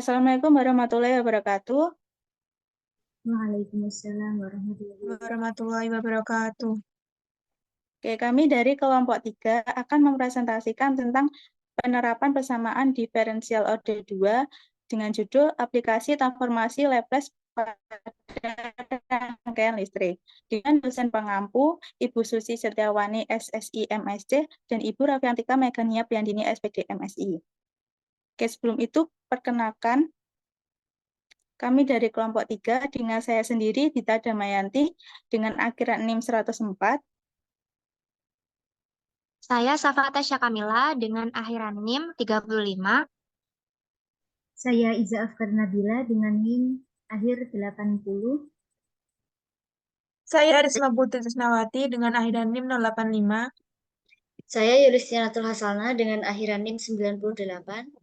Assalamualaikum warahmatullahi wabarakatuh. Waalaikumsalam Warahmatullahi wabarakatuh. Oke, kami dari kelompok 3 akan mempresentasikan tentang penerapan persamaan diferensial order 2 dengan judul aplikasi transformasi Laplace pada rangkaian listrik dengan dosen pengampu Ibu Susi Setiawani SSI MSc dan Ibu Rafiantika Megania Priandini SPD MSI. Oke, sebelum itu perkenalkan kami dari kelompok 3 dengan saya sendiri Dita Damayanti dengan akhiran NIM 104. Saya Safata Syakamila dengan akhiran NIM 35. Saya Iza Afkar Nabila dengan NIM akhir 80. Saya Risma Putri Trisnawati dengan akhiran NIM 085. Saya Yulistianatul Hasanah dengan akhiran NIM 98.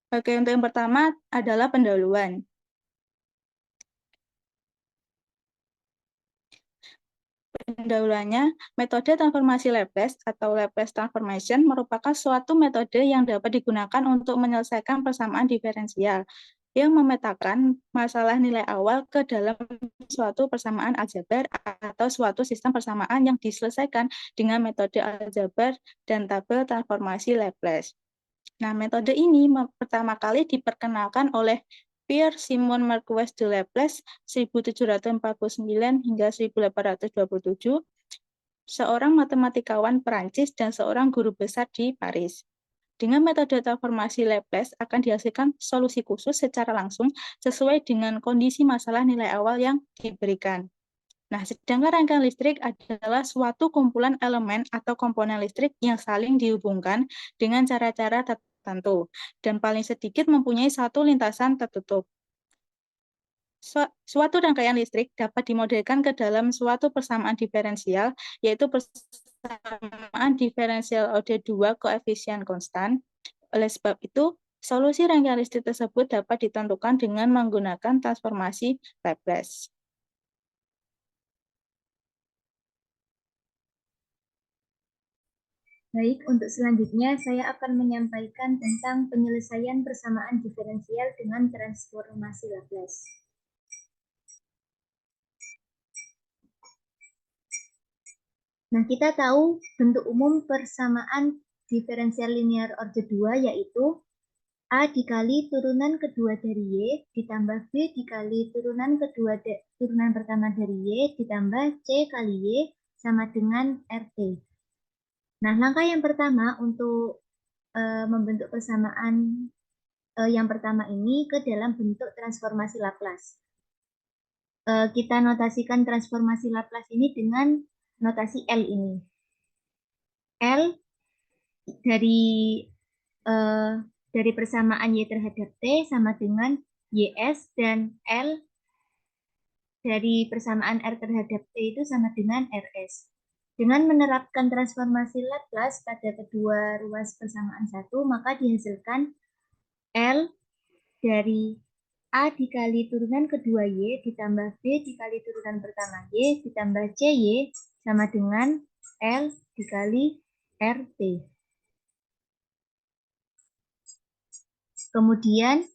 Oke, untuk yang pertama adalah pendahuluan. Pendahuluannya, metode transformasi Laplace atau Laplace transformation merupakan suatu metode yang dapat digunakan untuk menyelesaikan persamaan diferensial yang memetakan masalah nilai awal ke dalam suatu persamaan aljabar atau suatu sistem persamaan yang diselesaikan dengan metode aljabar dan tabel transformasi Laplace. Nah, metode ini pertama kali diperkenalkan oleh Pierre Simon Marquess de Laplace 1749 hingga 1827, seorang matematikawan Perancis dan seorang guru besar di Paris. Dengan metode transformasi Laplace akan dihasilkan solusi khusus secara langsung sesuai dengan kondisi masalah nilai awal yang diberikan. Nah, sedangkan rangkaian listrik adalah suatu kumpulan elemen atau komponen listrik yang saling dihubungkan dengan cara-cara tertentu dan paling sedikit mempunyai satu lintasan tertutup. Suatu rangkaian listrik dapat dimodelkan ke dalam suatu persamaan diferensial, yaitu persamaan diferensial order 2 koefisien konstan. Oleh sebab itu, solusi rangkaian listrik tersebut dapat ditentukan dengan menggunakan transformasi Laplace. Baik, untuk selanjutnya saya akan menyampaikan tentang penyelesaian persamaan diferensial dengan transformasi Laplace. Nah, kita tahu bentuk umum persamaan diferensial linear order 2 yaitu A dikali turunan kedua dari Y ditambah B dikali turunan pertama dari Y ditambah C kali Y sama dengan RT. Nah, langkah yang pertama untuk membentuk persamaan yang pertama ini ke dalam bentuk transformasi Laplace. Kita notasikan transformasi Laplace ini dengan notasi L ini. L dari persamaan Y terhadap T sama dengan YS dan L dari persamaan R terhadap T itu sama dengan RS. Dengan menerapkan transformasi Laplace pada kedua ruas persamaan satu, maka dihasilkan L dari A dikali turunan kedua Y ditambah B dikali turunan pertama Y ditambah CY sama dengan L dikali RT. Kemudian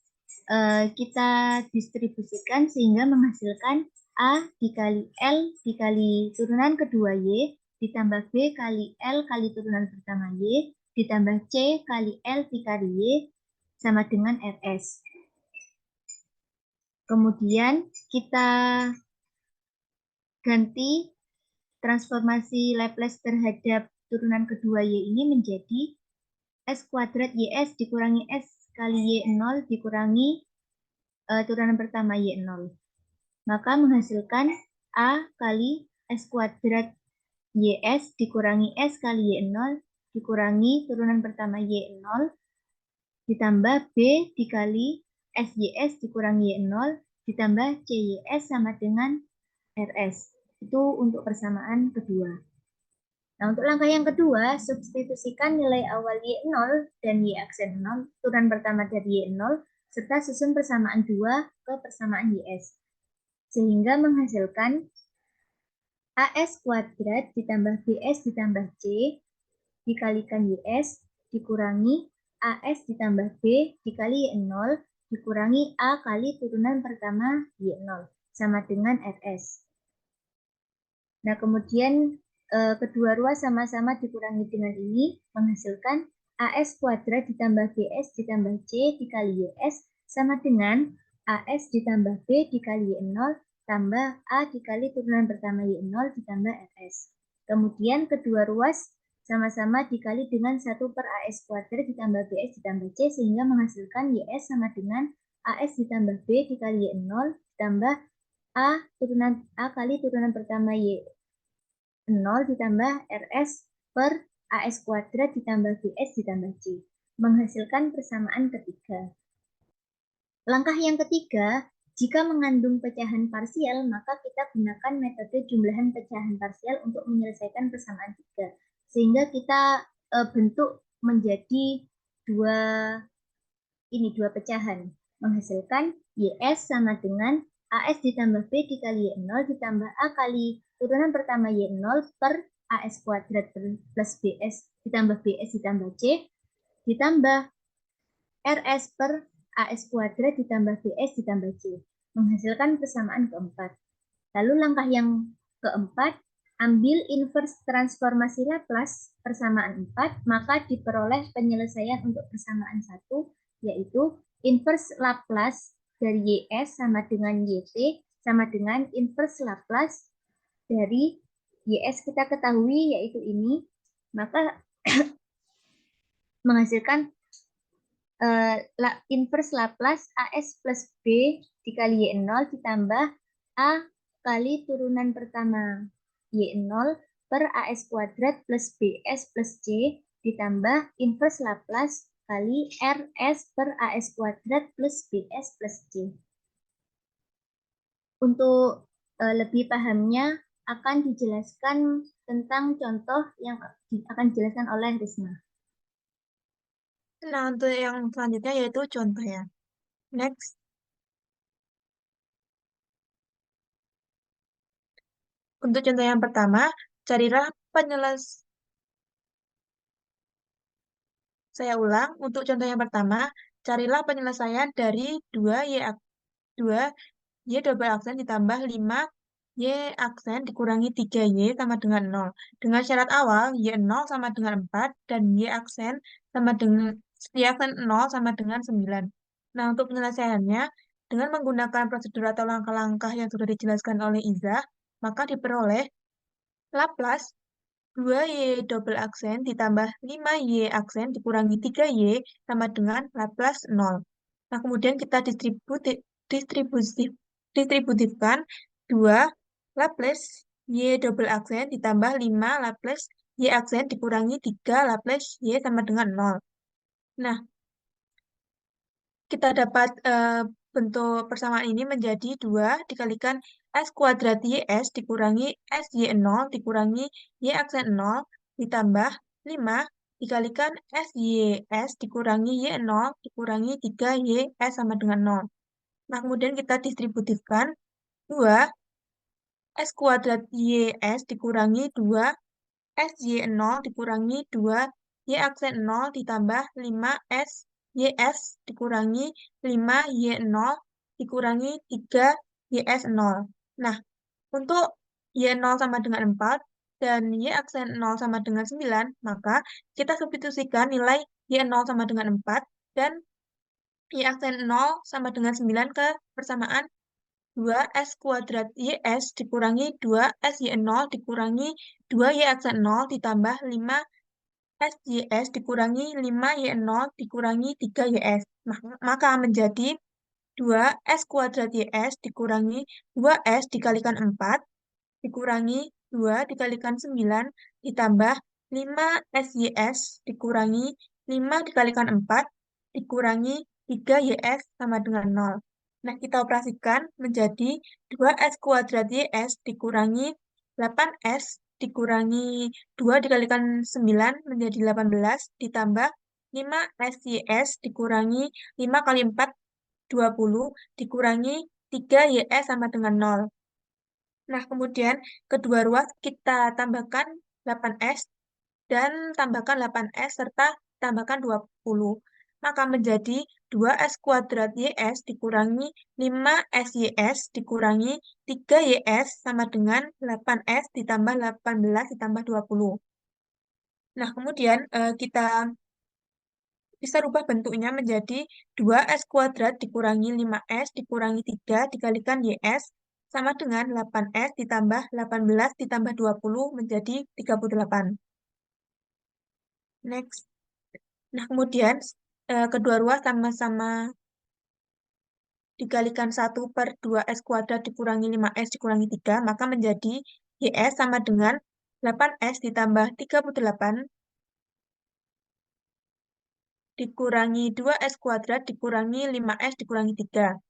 kita distribusikan sehingga menghasilkan A dikali L dikali turunan kedua Y ditambah B kali L kali turunan pertama Y ditambah C kali L dikali Y sama dengan RS. Kemudian kita ganti transformasi Laplace terhadap turunan kedua Y ini menjadi S kuadrat YS dikurangi S kali Y0 dikurangi turunan pertama Y0. Maka menghasilkan A kali S kuadrat YS dikurangi S kali Y0 dikurangi turunan pertama Y0 ditambah B dikali SYS dikurangi Y0 ditambah CYS sama dengan RS. Itu untuk persamaan kedua. Nah, untuk langkah yang kedua, substitusikan nilai awal Y0 dan Y aksen 0, turunan pertama dari Y0, serta susun persamaan 2 ke persamaan YS. Sehingga menghasilkan AS kuadrat ditambah BS ditambah C dikalikan YS dikurangi AS ditambah B dikali Y0 dikurangi A kali turunan pertama Y0 sama dengan RS. Nah, kemudian kedua ruas sama-sama dikurangi dengan ini menghasilkan AS kuadrat ditambah BS ditambah C dikali YS sama dengan AS ditambah B dikali Y0 tambah A dikali turunan pertama Y0 ditambah RS. Kemudian kedua ruas sama-sama dikali dengan 1 per AS kuadrat ditambah BS ditambah C sehingga menghasilkan YS sama dengan AS ditambah B dikali Y0 ditambah A kali turunan pertama Y0 ditambah RS per AS kuadrat ditambah BS ditambah C. Menghasilkan persamaan ketiga. Langkah yang ketiga, jika mengandung pecahan parsial, maka kita gunakan metode jumlahan pecahan parsial untuk menyelesaikan persamaan tiga. Sehingga kita bentuk menjadi dua pecahan. Menghasilkan YS sama dengan AS ditambah B dikali Y0 ditambah A kali turunan pertama Y0 per AS kuadrat plus BS ditambah BS ditambah C ditambah RS per AS kuadrat ditambah BS ditambah C. Menghasilkan persamaan keempat. Lalu langkah yang keempat, ambil inverse transformasi Laplace persamaan 4, maka diperoleh penyelesaian untuk persamaan 1, yaitu inverse Laplace dari YS sama dengan YT sama dengan inverse Laplace dari YS kita ketahui yaitu ini, maka menghasilkan inverse Laplace AS plus B dikali Y0 ditambah A kali turunan pertama Y0 per AS kuadrat plus BS plus C ditambah inverse Laplace kali RS per AS kuadrat plus BS plus C. Untuk lebih pahamnya akan dijelaskan tentang contoh yang akan dijelaskan oleh Risma. Nah, untuk yang selanjutnya yaitu contoh ya. Next. Untuk contoh yang pertama, carilah Saya ulang, untuk contoh yang pertama, carilah penyelesaian dari 2Y double aksen ditambah 5Y aksen dikurangi 3Y sama dengan 0. Dengan syarat awal, Y0 sama dengan 4 dan Y aksen 0 sama dengan 9. Nah, untuk penyelesaiannya, dengan menggunakan prosedur atau langkah-langkah yang sudah dijelaskan oleh Iza, maka diperoleh Laplace 2Y double aksen ditambah 5Y aksen dikurangi 3Y sama dengan Laplace 0. Nah, kemudian kita distributifkan 2 Laplace Y double aksen ditambah 5 Laplace Y aksen dikurangi 3 Laplace Y sama dengan 0. Nah, kita dapat bentuk persamaan ini menjadi 2 dikalikan S kuadrat YS dikurangi SY0 dikurangi Y aksen 0 ditambah 5 dikalikan SYS dikurangi Y0 dikurangi 3YS sama dengan 0. Nah, kemudian kita distributifkan 2 S kuadrat YS dikurangi 2 SY0 dikurangi 2 Y aksen 0 ditambah 5 YS dikurangi 5Y0 dikurangi 3YS0. Nah, untuk Y0 sama dengan 4 dan Y aksen 0 sama dengan 9, maka kita substitusikan nilai Y0 sama dengan 4 dan Y aksen 0 sama dengan 9 ke persamaan 2S kuadrat YS dikurangi 2SY0 dikurangi 2Y aksen 0 ditambah 5SYS dikurangi 5Y0 dikurangi 3YS. Maka menjadi 2S kuadrat YS dikurangi 2S dikalikan 4 dikurangi 2 dikalikan 9 ditambah 5SYS dikurangi 5 dikalikan 4 dikurangi 3YS sama dengan 0. Nah, kita operasikan menjadi 2S kuadrat YS dikurangi 8S dikurangi 2 dikalikan 9 menjadi 18 ditambah 5SYS dikurangi 5 kali 4 20 dikurangi 3YS sama dengan 0. Nah, kemudian kedua ruas kita tambahkan 8S dan tambahkan 8S serta tambahkan 20. Maka menjadi 2S kuadrat YS dikurangi 5SYS dikurangi 3YS sama dengan 8S ditambah 18 ditambah 20. Nah, kemudian kita bisa rubah bentuknya menjadi 2S kuadrat dikurangi 5S dikurangi 3 dikalikan YS sama dengan 8S ditambah 18 ditambah 20 menjadi 38. Next. Nah, kemudian kedua ruas sama-sama dikalikan 1 per 2S kuadrat dikurangi 5S dikurangi 3, maka menjadi YS sama dengan 8S ditambah 38 dikurangi 2S kuadrat dikurangi 5S dikurangi 3.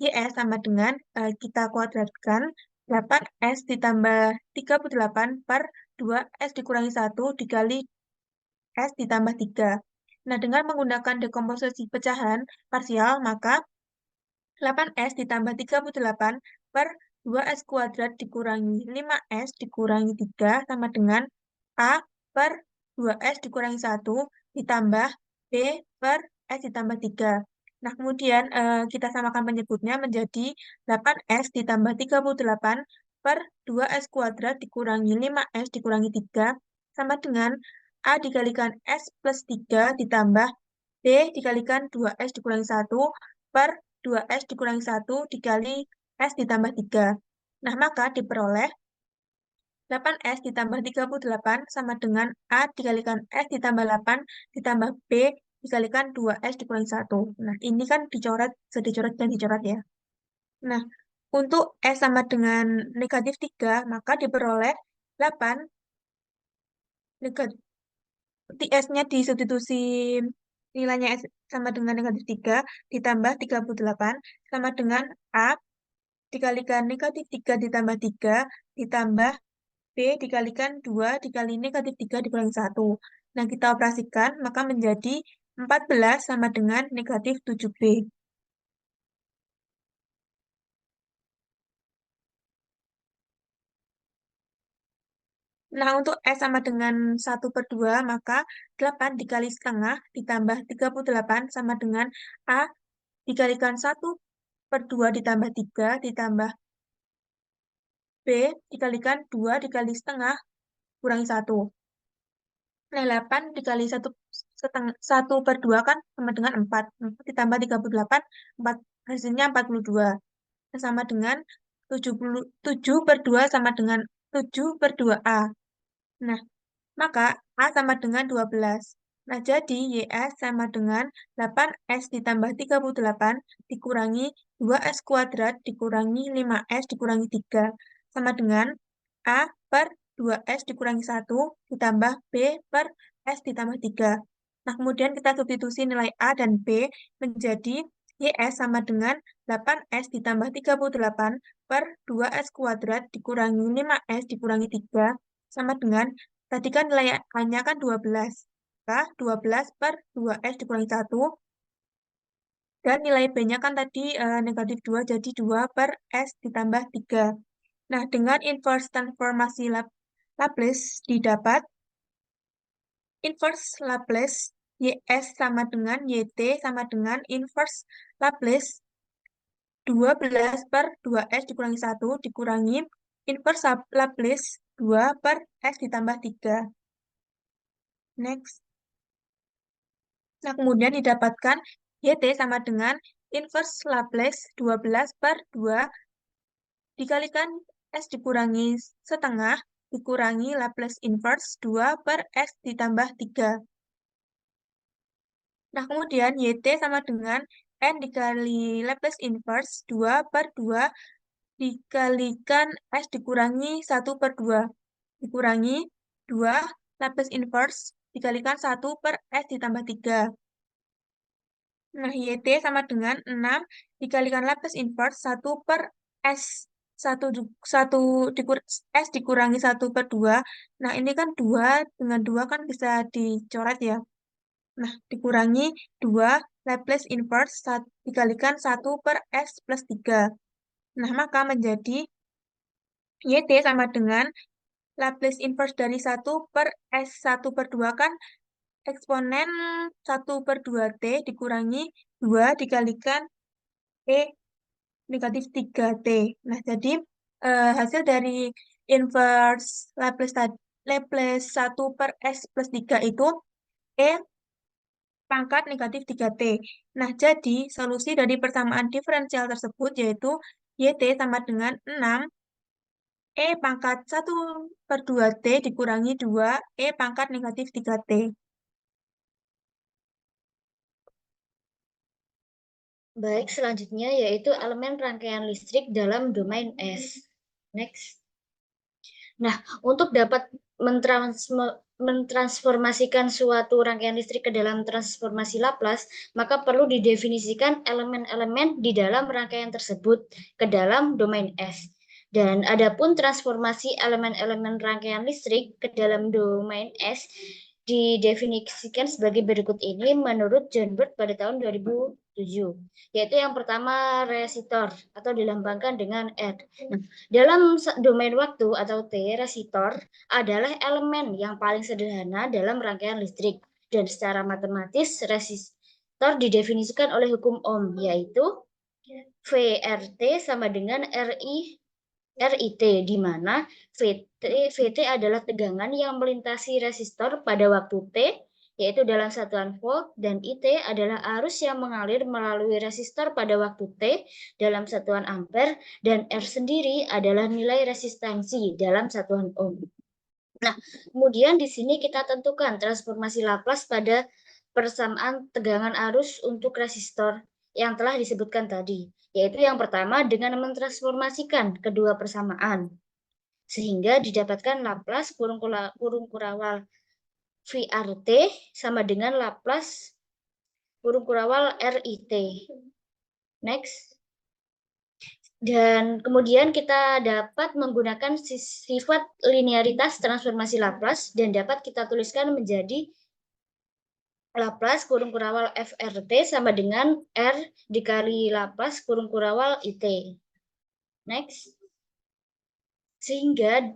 YS sama dengan kita kuadratkan 8S ditambah 38 per 2S dikurangi 1 dikali S ditambah 3. Nah, dengan menggunakan dekomposisi pecahan parsial, maka 8S ditambah 38 per 2S kuadrat dikurangi 5S dikurangi 3 sama dengan A per 2S dikurangi 1 ditambah B per S ditambah 3. Nah, kemudian kita samakan penyebutnya menjadi 8S ditambah 38 per 2S kuadrat dikurangi 5S dikurangi 3 sama dengan A dikalikan S plus 3 ditambah B dikalikan 2S dikurangi 1 per 2S dikurangi 1 dikali S ditambah 3. Nah, maka diperoleh 8S ditambah 38 sama dengan A dikalikan S ditambah 8 ditambah B dikalikan 2S dikurangi 1. Nah, ini kan dicoret, dicoret dan dicoret ya. Nah, untuk S sama dengan negatif 3, maka diperoleh 8 negatif S-nya disubstitusi nilainya S sama dengan negatif 3 ditambah 38 sama dengan A dikalikan negatif 3 ditambah 3 ditambah B dikalikan 2 dikali negatif 3 dikurangi 1. Nah, kita operasikan, maka menjadi 14 sama dengan negatif 7B. Nah, untuk S sama dengan 1 per 2, maka 8 dikali setengah ditambah 38 sama dengan A dikalikan 1 per 2 ditambah 3 ditambah B dikalikan 2 dikali setengah kurangi 1. Nah, 8 dikali 1 per 2 kan sama dengan 4. 4 ditambah 38, 4, hasilnya 42. Nah, sama dengan 7 per 2 sama dengan 7 per 2A. Nah, maka A sama dengan 12. Nah, jadi YS sama dengan 8S ditambah 38 dikurangi 2S kuadrat dikurangi 5S dikurangi 3. Sama dengan A per 2S dikurangi 1 ditambah B per S ditambah 3. Nah, kemudian kita substitusi nilai A dan B menjadi YS sama dengan 8S ditambah 38 per 2S kuadrat dikurangi 5S dikurangi 3 sama dengan tadi kan nilai A-nya kan 12. Maka 12 per 2S dikurangi 1. Dan nilai B-nya kan tadi negatif 2, jadi 2 per S ditambah 3. Nah, dengan inverse transformasi Laplace didapat inverse Laplace YS sama dengan YT sama dengan inverse Laplace 12 per 2S dikurangi 1 dikurangi inverse Laplace 2 per S ditambah 3. Next. Nah, kemudian didapatkan YT sama dengan inverse Laplace 12 per 2 dikalikan S dikurangi setengah dikurangi Laplace inverse 2 per S ditambah 3. Nah, kemudian YT sama dengan N dikali Laplace inverse 2 per 2 dikalikan S dikurangi 1 per 2 dikurangi 2 Laplace inverse dikalikan 1 per S ditambah 3. Nah, YT sama dengan 6 dikalikan Laplace inverse 1 per S. 1 S dikurangi 1 per 2. Nah, ini kan 2 dengan 2 kan bisa dicoret ya. Nah, dikurangi 2 Laplace inverse dikalikan 1 per S plus 3. Nah, maka menjadi YT sama dengan Laplace inverse dari 1 per S1 per 2 kan eksponen 1 per 2T dikurangi 2 dikalikan E negatif 3T. Nah, jadi hasil dari inverse Laplace 1 per S plus 3 itu E pangkat negatif 3T. Nah, jadi solusi dari persamaan diferensial tersebut yaitu YT sama dengan 6 E pangkat 1 per 2T dikurangi 2 E pangkat negatif 3T. Baik, selanjutnya yaitu elemen rangkaian listrik dalam domain S. Next. Nah, untuk dapat mentransformasikan suatu rangkaian listrik ke dalam transformasi Laplace, maka perlu didefinisikan elemen-elemen di dalam rangkaian tersebut ke dalam domain S. Dan adapun transformasi elemen-elemen rangkaian listrik ke dalam domain S didefinisikan sebagai berikut ini menurut John Bird pada tahun 2007, yaitu yang pertama resistor atau dilambangkan dengan R. Nah, dalam domain waktu atau T, resistor adalah elemen yang paling sederhana dalam rangkaian listrik, dan secara matematis resistor didefinisikan oleh hukum Ohm, yaitu VRT sama dengan RIT, di mana VT adalah tegangan yang melintasi resistor pada waktu T, yaitu dalam satuan volt, dan IT adalah arus yang mengalir melalui resistor pada waktu T dalam satuan ampere, dan R sendiri adalah nilai resistansi dalam satuan ohm. Nah, kemudian di sini kita tentukan transformasi Laplace pada persamaan tegangan arus untuk resistor yang telah disebutkan tadi, yaitu yang pertama dengan mentransformasikan kedua persamaan, sehingga didapatkan Laplace kurung kurawal VRT sama dengan Laplace kurung kurawal RIT. Next. Dan kemudian kita dapat menggunakan sifat linearitas transformasi Laplace dan dapat kita tuliskan menjadi Laplace kurung kurawal FRT sama dengan R dikali Laplace kurung kurawal IT. Next. Sehingga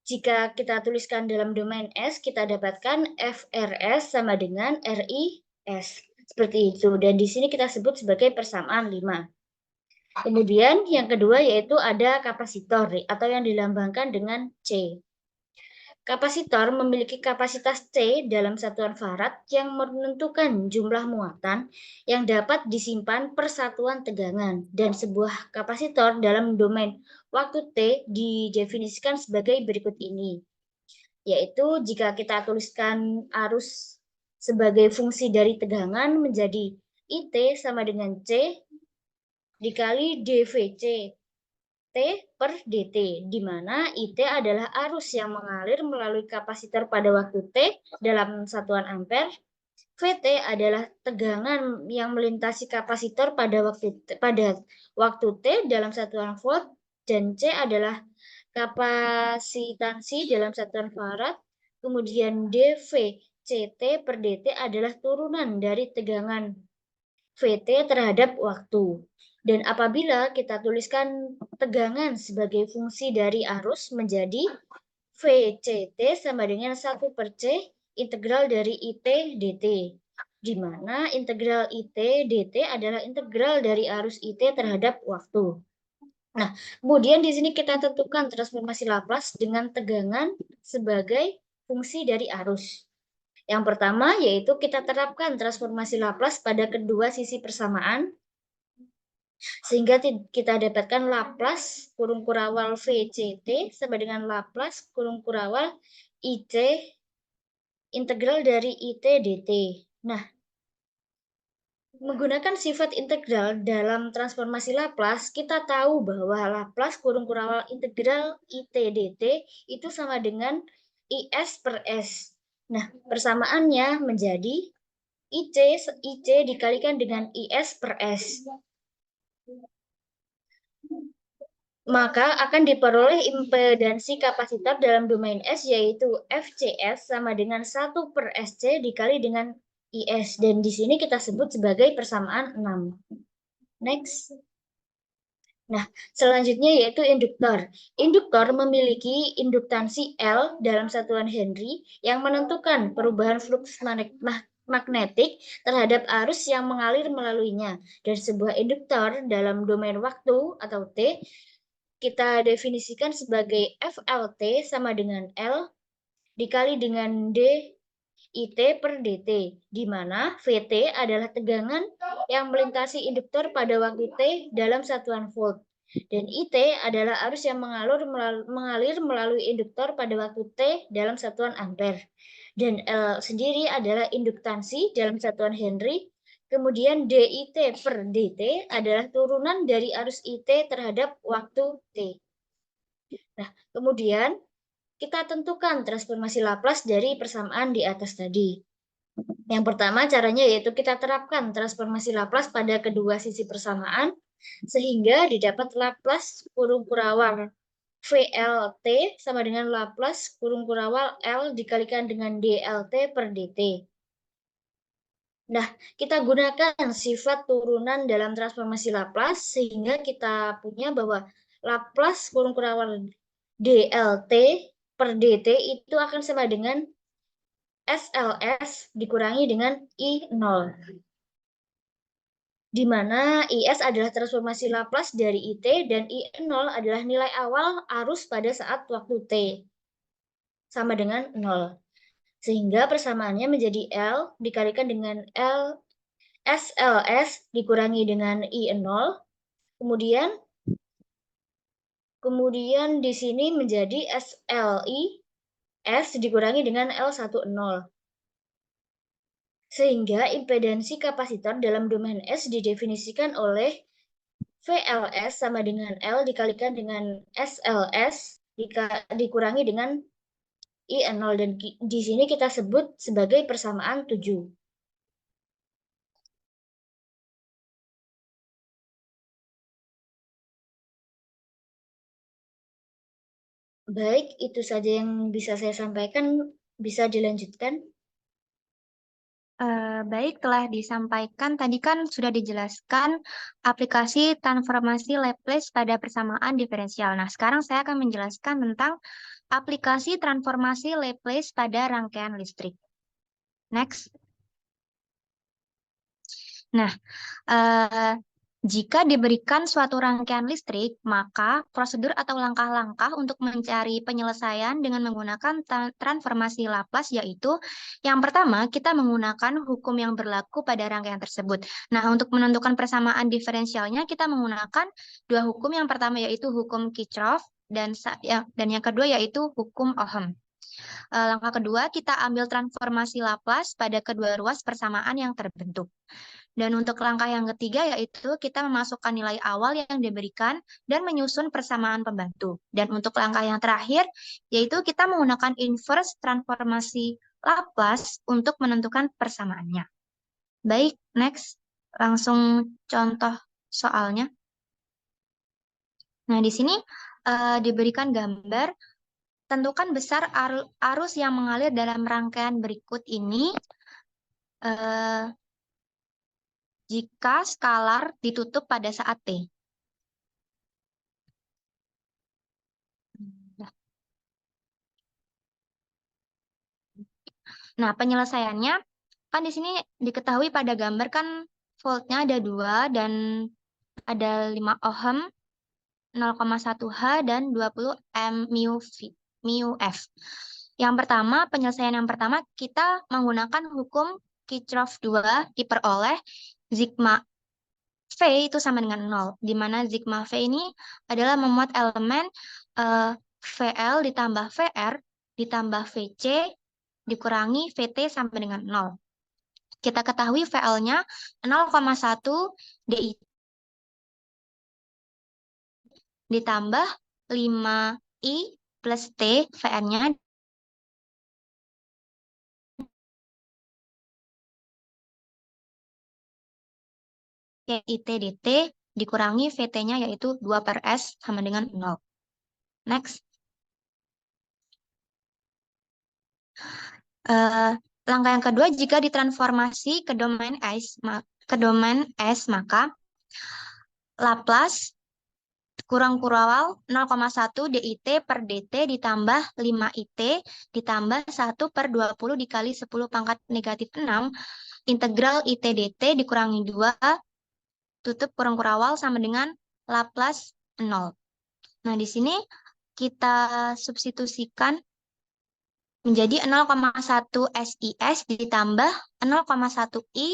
jika kita tuliskan dalam domain S, kita dapatkan FRS sama dengan RIS. Seperti itu. Dan di sini kita sebut sebagai persamaan 5. Kemudian yang kedua yaitu ada kapasitor atau yang dilambangkan dengan C. Kapasitor memiliki kapasitas C dalam satuan farad yang menentukan jumlah muatan yang dapat disimpan per satuan tegangan, dan sebuah kapasitor dalam domain waktu T didefinisikan sebagai berikut ini, yaitu jika kita tuliskan arus sebagai fungsi dari tegangan menjadi IT sama dengan C dikali dVc T per dt, di mana IT adalah arus yang mengalir melalui kapasitor pada waktu T dalam satuan ampere, VT adalah tegangan yang melintasi kapasitor pada waktu T dalam satuan volt, dan C adalah kapasitansi dalam satuan farad, kemudian dVct per dt adalah turunan dari tegangan VT terhadap waktu. Dan apabila kita tuliskan tegangan sebagai fungsi dari arus menjadi VCT sama dengan 1 per C integral dari IT dt, di mana integral IT dt adalah integral dari arus IT terhadap waktu. Nah, kemudian di sini kita tentukan transformasi Laplace dengan tegangan sebagai fungsi dari arus. Yang pertama yaitu kita terapkan transformasi Laplace pada kedua sisi persamaan, sehingga kita dapatkan Laplace kurung kurawal VCT sama dengan Laplace kurung kurawal IT integral dari IT dt. Nah, menggunakan sifat integral dalam transformasi Laplace, kita tahu bahwa Laplace kurung kurawal integral IT dt itu sama dengan IS per S. Nah, persamaannya menjadi IC dikalikan dengan IS per S. Maka akan diperoleh impedansi kapasitor dalam domain S yaitu FCS sama dengan 1 per SC dikali dengan IS. Dan di sini kita sebut sebagai persamaan 6. Next. Nah, selanjutnya yaitu induktor. Induktor memiliki induktansi L dalam satuan Henry yang menentukan perubahan flux magnetik terhadap arus yang mengalir melaluinya. Dan sebuah induktor dalam domain waktu atau T kita definisikan sebagai FLT sama dengan L dikali dengan D IT per DT, di mana VT adalah tegangan yang melintasi induktor pada waktu T dalam satuan volt. Dan IT adalah arus yang mengalir melalui induktor pada waktu T dalam satuan ampere. Dan L sendiri adalah induktansi dalam satuan Henry. Kemudian DIT per DT adalah turunan dari arus IT terhadap waktu T. Nah, kemudian kita tentukan transformasi Laplace dari persamaan di atas tadi. Yang pertama caranya yaitu kita terapkan transformasi Laplace pada kedua sisi persamaan sehingga didapat Laplace kurung kurawal VLT sama dengan Laplace kurung kurawal L dikalikan dengan DLT per DT. Nah, kita gunakan sifat turunan dalam transformasi Laplace sehingga kita punya bahwa Laplace kurung kurawal DLT per DT itu akan sama dengan SLS dikurangi dengan I0. Di mana IS adalah transformasi Laplace dari IT dan I0 adalah nilai awal arus pada saat waktu T. Sama dengan 0. Sehingga persamaannya menjadi L dikalikan dengan L SLS dikurangi dengan I0. Kemudian di sini menjadi SLI S dikurangi dengan L10. Sehingga impedansi kapasitor dalam domain S didefinisikan oleh VLS sama dengan L dikalikan dengan SLS dikurangi dengan I0 dan di sini kita sebut sebagai persamaan 7. Baik, itu saja yang bisa saya sampaikan. Bisa dilanjutkan. Baik, telah disampaikan. Tadi kan sudah dijelaskan aplikasi transformasi Laplace pada persamaan diferensial. Nah, sekarang saya akan menjelaskan tentang aplikasi transformasi Laplace pada rangkaian listrik. Next. Nah, jika diberikan suatu rangkaian listrik, maka prosedur atau langkah-langkah untuk mencari penyelesaian dengan menggunakan transformasi Laplace yaitu yang pertama, kita menggunakan hukum yang berlaku pada rangkaian tersebut. Nah, untuk menentukan persamaan diferensialnya, kita menggunakan dua hukum. Yang pertama yaitu hukum Kirchhoff dan yang kedua yaitu hukum Ohm. Langkah kedua, kita ambil transformasi Laplace pada kedua ruas persamaan yang terbentuk. Dan untuk langkah yang ketiga yaitu kita memasukkan nilai awal yang diberikan dan menyusun persamaan pembantu. Dan untuk langkah yang terakhir yaitu kita menggunakan inverse transformasi Laplace untuk menentukan persamaannya. Baik, next. Langsung contoh soalnya. Nah, di sini diberikan gambar. Tentukan besar arus yang mengalir dalam rangkaian berikut ini jika skalar ditutup pada saat T. Nah, penyelesaiannya kan di sini diketahui pada gambar kan voltnya ada 2 dan ada 5 ohm, 0,1 H dan 20 mu F. Yang pertama, penyelesaian yang pertama kita menggunakan hukum Kirchhoff 2 diperoleh sigma V itu sama dengan 0, di mana sigma V ini adalah memuat elemen VL ditambah VR ditambah VC dikurangi VT sampai dengan 0. Kita ketahui VL-nya 0,1 DI ditambah 5I plus T, VR-nya IT dt dikurangi VT-nya yaitu 2 per S sama dengan 0. Next. Langkah yang kedua, jika ditransformasi ke domain S, maka Laplace kurang kurawal 0,1 DIT per DT ditambah 5 IT ditambah 1 per 20 dikali 10 pangkat negatif 6 integral IT DT dikurangi 2 tutup kurang kurawal sama dengan Laplace 0. Nah, di sini kita substitusikan menjadi 0,1 SIS ditambah 0,1 I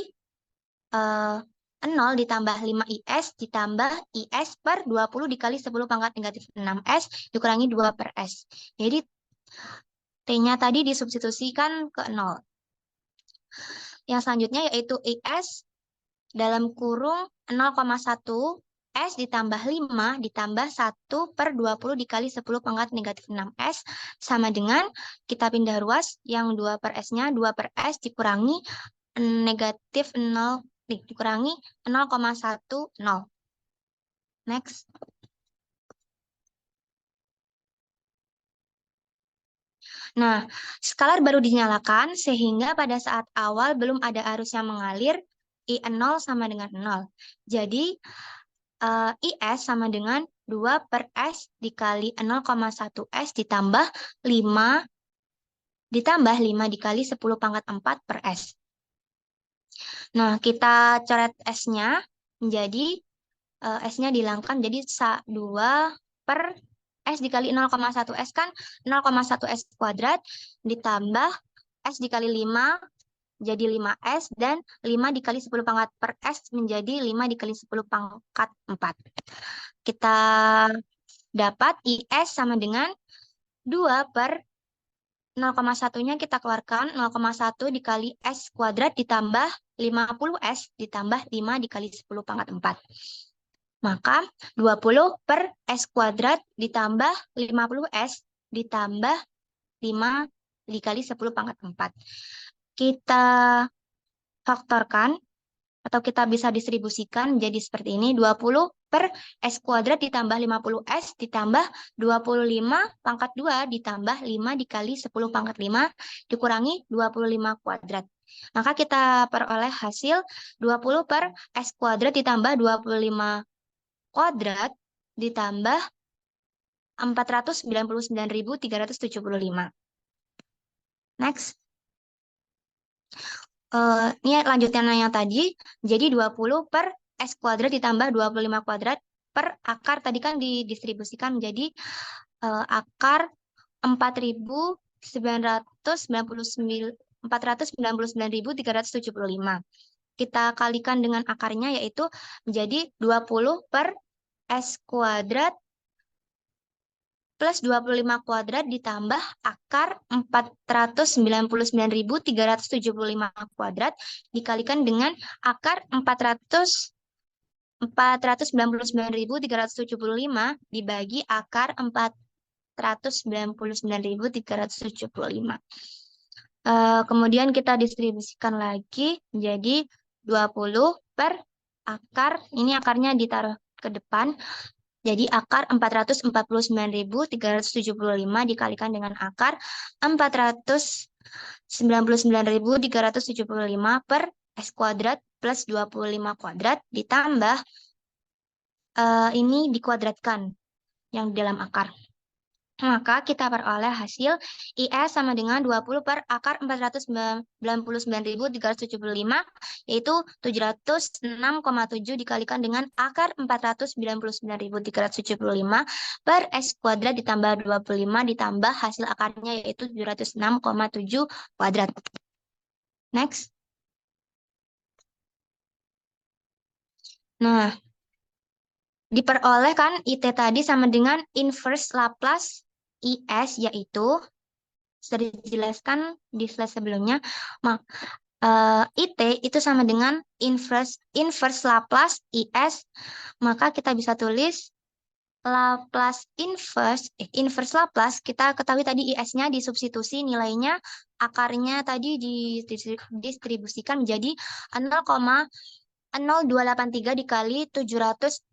0 ditambah 5 IS ditambah IS per 20 dikali 10 pangkat negatif 6S dikurangi 2 per S. Jadi T-nya tadi disubstitusikan ke 0. Yang selanjutnya yaitu IS dalam kurung 0,1 S ditambah 5 ditambah 1 per 20 dikali 10 pangkat negatif 6S sama dengan kita pindah ruas yang 2 per S-nya 2 per S dikurangi negatif 0 dikurangi 0,10. Next. Nah, skalar baru dinyalakan sehingga pada saat awal belum ada arus yang mengalir, I0 sama dengan 0. Jadi, IS sama dengan 2 per S dikali 0,1 S ditambah 5 dikali 10 pangkat 4 per S. Nah, kita coret S-nya menjadi S-nya dihilangkan jadi 2 per S dikali 0,1 S kan 0,1 S kuadrat ditambah S dikali 5 jadi 5S dan 5 dikali 10 pangkat per S menjadi 5 dikali 10 pangkat 4. Kita dapat IS sama dengan 2 per 0,1-nya kita keluarkan 0,1 dikali S kuadrat ditambah 50S ditambah 5 dikali 10 pangkat 4. Maka 20 per S kuadrat ditambah 50S ditambah 5 dikali 10 pangkat 4. Kita faktorkan atau kita bisa distribusikan jadi seperti ini. 20 per S kuadrat ditambah 50S ditambah 25 pangkat 2 ditambah 5 dikali 10 pangkat 5 dikurangi 25 kuadrat. Maka kita peroleh hasil 20 per S kuadrat ditambah 25 kuadrat ditambah 499.375. Next. Ini lanjutannya yang tadi. Jadi 20 per S kuadrat ditambah 25 kuadrat per akar. Tadi kan didistribusikan menjadi akar 499.375. Kita kalikan dengan akarnya yaitu menjadi 20 per S kuadrat plus 25 kuadrat ditambah akar 499.375 kuadrat dikalikan dengan akar 499.375 dibagi akar 499.375. Kemudian kita distribusikan lagi menjadi 20 per akar, ini akarnya ditaruh ke depan, jadi akar 449.375 dikalikan dengan akar 499.375 per S kuadrat plus 25 kuadrat ditambah ini dikuadratkan yang di dalam akar. Maka kita peroleh hasil IS sama dengan 20 per akar 499.375 yaitu 706,7 dikalikan dengan akar 499.375 per S kuadrat ditambah 25 ditambah hasil akarnya yaitu 706,7 kuadrat. Next. Nah, diperoleh kan IT tadi sama dengan inverse Laplace IS yaitu sudah dijelaskan di slide sebelumnya. IT itu sama dengan inverse Laplace IS, maka kita bisa tulis Laplace inverse Laplace, kita ketahui tadi IS-nya disubstitusi nilainya, akarnya tadi didistribusikan menjadi 0,0283 dikali 706,7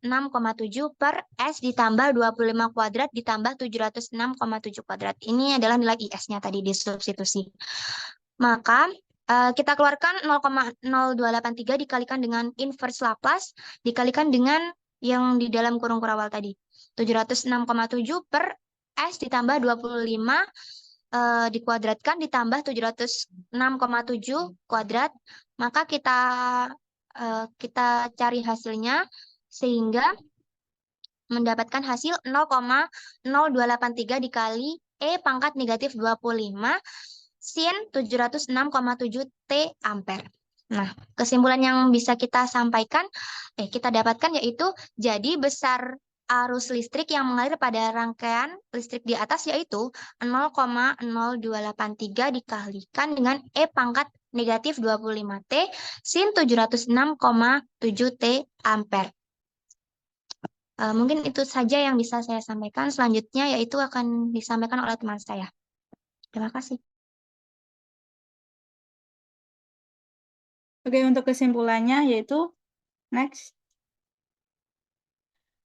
per S ditambah 25 kuadrat ditambah 706,7 kuadrat. Ini adalah nilai IS-nya tadi disubstitusi. Maka kita keluarkan 0,0283 dikalikan dengan inverse Laplace dikalikan dengan yang di dalam kurung kurawal tadi. 706,7 per S ditambah 25 dikuadratkan ditambah 706,7 kuadrat. Maka kita cari hasilnya sehingga mendapatkan hasil 0,0283 dikali E pangkat negatif 25 sin 706,7 T ampere. Nah, kesimpulan yang bisa kita sampaikan, kita dapatkan yaitu, jadi besar arus listrik yang mengalir pada rangkaian listrik di atas yaitu 0,0283 dikalikan dengan E pangkat negatif 25 T sin 706,7 T ampere. Mungkin itu saja yang bisa saya sampaikan. Selanjutnya yaitu akan disampaikan oleh teman saya. Terima kasih. Oke, untuk kesimpulannya yaitu next.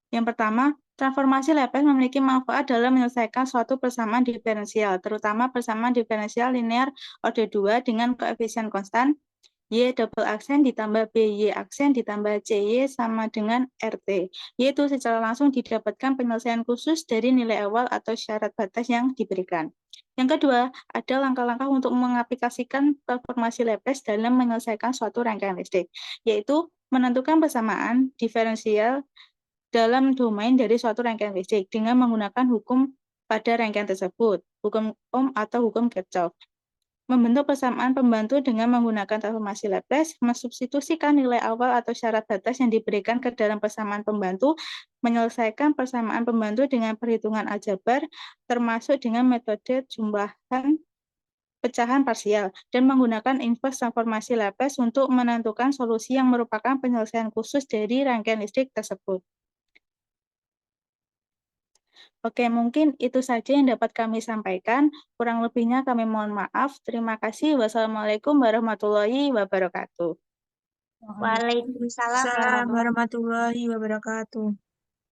Yang pertama, transformasi Laplace memiliki manfaat dalam menyelesaikan suatu persamaan diferensial, terutama persamaan diferensial linear order 2 dengan koefisien konstan Y double aksen ditambah BY aksen ditambah CY sama dengan RT, yaitu secara langsung didapatkan penyelesaian khusus dari nilai awal atau syarat batas yang diberikan. Yang kedua, ada langkah-langkah untuk mengaplikasikan transformasi Laplace dalam menyelesaikan suatu rangkaian listrik, yaitu menentukan persamaan diferensial dalam domain dari suatu rangkaian listrik dengan menggunakan hukum pada rangkaian tersebut, hukum Ohm atau hukum Kirchhoff. Membentuk persamaan pembantu dengan menggunakan transformasi Laplace, mensubstitusikan nilai awal atau syarat batas yang diberikan ke dalam persamaan pembantu, menyelesaikan persamaan pembantu dengan perhitungan aljabar, termasuk dengan metode jumlahan pecahan parsial, dan menggunakan inverse transformasi Laplace untuk menentukan solusi yang merupakan penyelesaian khusus dari rangkaian listrik tersebut. Oke, mungkin itu saja yang dapat kami sampaikan. Kurang lebihnya kami mohon maaf. Terima kasih. Wassalamualaikum warahmatullahi wabarakatuh. Waalaikumsalam Assalamualaikum warahmatullahi wabarakatuh.